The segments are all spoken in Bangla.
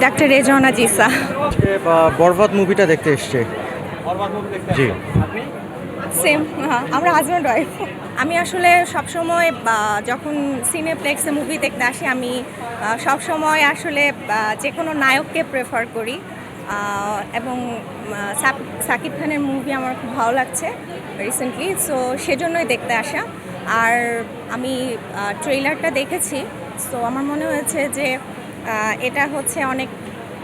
ডাক্তার রেজওয়ানা জিসা। বরবাদ মুভিটা দেখতে এসছে। জি। সেম, আমরা হাজব্যান্ড ওয়াইফ। আমি আসলে সবসময় যখন সিনেপ্লেক্সে মুভি দেখতে আসি আমি সবসময় আসলে যে কোনো নায়ককে প্রেফার করি এবং সাকিব খানের মুভি আমার খুব ভালো লাগছে রিসেন্টলি, সো সেজন্যই দেখতে আসা। আর আমি ট্রেলারটা দেখেছি, সো আমার মনে হয়েছে যে এটা হচ্ছে অনেক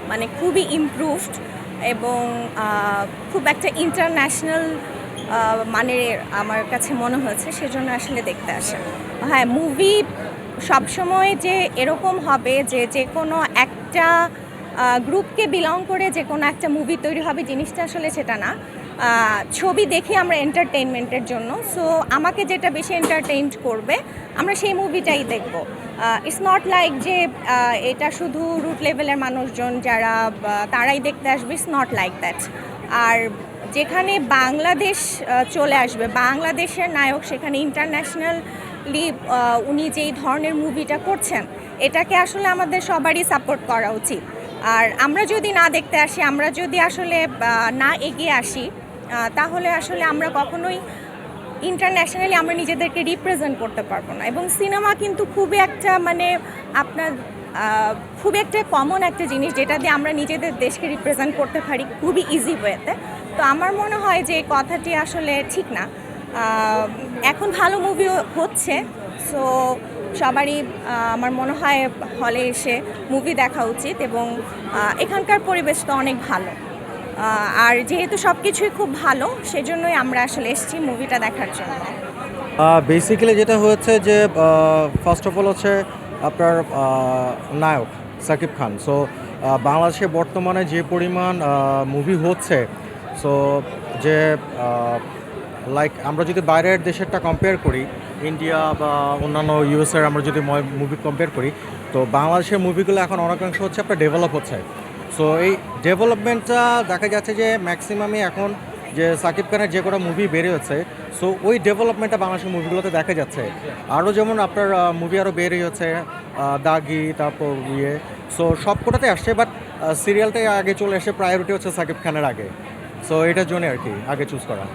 মানে খুবই ইমপ্রুভড এবং খুব একটা ইন্টারন্যাশনাল মানে আমার কাছে মনে হয়েছে, সেজন্য আসলে দেখতে আসা। হ্যাঁ, মুভি সবসময় যে এরকম হবে যে যে কোনো একটা গ্রুপকে বিলং করে যে কোনো একটা মুভি তৈরি হবে জিনিসটা আসলে সেটা না। ছবি দেখি আমরা এন্টারটেইনমেন্টের জন্য, সো আমাকে যেটা বেশি এন্টারটেইন করবে আমরা সেই মুভিটাই দেখব। ইটস নট লাইক যে এটা শুধু রুট লেভেলের মানুষজন যারা তারাই দেখতে আসবে, ইটস নট লাইক দ্যাট। আর যেখানে বাংলাদেশ চলে আসবে, বাংলাদেশের নায়ক সেখানে ইন্টারন্যাশনালি উনি যেই ধরনের মুভিটা করছেন এটাকে আসলে আমাদের সবারই সাপোর্ট করা উচিত। আর আমরা যদি না দেখতে আসি, আমরা যদি আসলে না এগিয়ে আসি, তাহলে আসলে আমরা কখনোই ইন্টারন্যাশনালি আমরা নিজেদেরকে রিপ্রেজেন্ট করতে পারবো না। এবং সিনেমা কিন্তু খুবই একটা মানে আপনার খুবই একটা কমন একটা জিনিস যেটা দিয়ে আমরা নিজেদের দেশকে রিপ্রেজেন্ট করতে পারি খুবই ইজি ওয়েতে। তো আমার মনে হয় যে এই কথাটি আসলে ঠিক না। এখন ভালো মুভি হচ্ছে, সো সবারই আমার মনে হয় হলে এসে মুভি দেখা উচিত। এবং এখানকার পরিবেশ তো অনেক ভালো, আর যেহেতু সব কিছুই খুব ভালো সেজন্যই আমরা আসলে এসেছি মুভিটা দেখার জন্য। বেসিক্যালি যেটা হয়েছে যে ফার্স্ট অফ অল হচ্ছে আপনার নায়ক সাকিব খান। সো বাংলাদেশে বর্তমানে যে পরিমাণ মুভি হচ্ছে, সো যে লাইক আমরা যদি বাইরের দেশেরটা কম্পেয়ার করি, ইন্ডিয়া বা অন্যান্য ইউএসএর আমরা যদি মুভি কম্পেয়ার করি, তো বাংলাদেশের মুভিগুলো এখন অনেকাংশ হচ্ছে আপনার ডেভেলপ হচ্ছে। সো এই ডেভেলপমেন্টটা দেখা যাচ্ছে যে ম্যাক্সিমামই এখন যে সাকিব খানের যে কোনো মুভি বের হচ্ছে, সো ওই ডেভেলপমেন্টটা বাংলাদেশের মুভিগুলোতে দেখা যাচ্ছে। আরও যেমন আপনার মুভি আরও বের হচ্ছে, দাগি, তারপর সো সব কোটাতে আসছে, বাট সিরিয়ালটাই আগে চলে এসে প্রায়োরিটি হচ্ছে সাকিব খানের আগে। সো এটার জন্য আর কি আগে চুজ করা।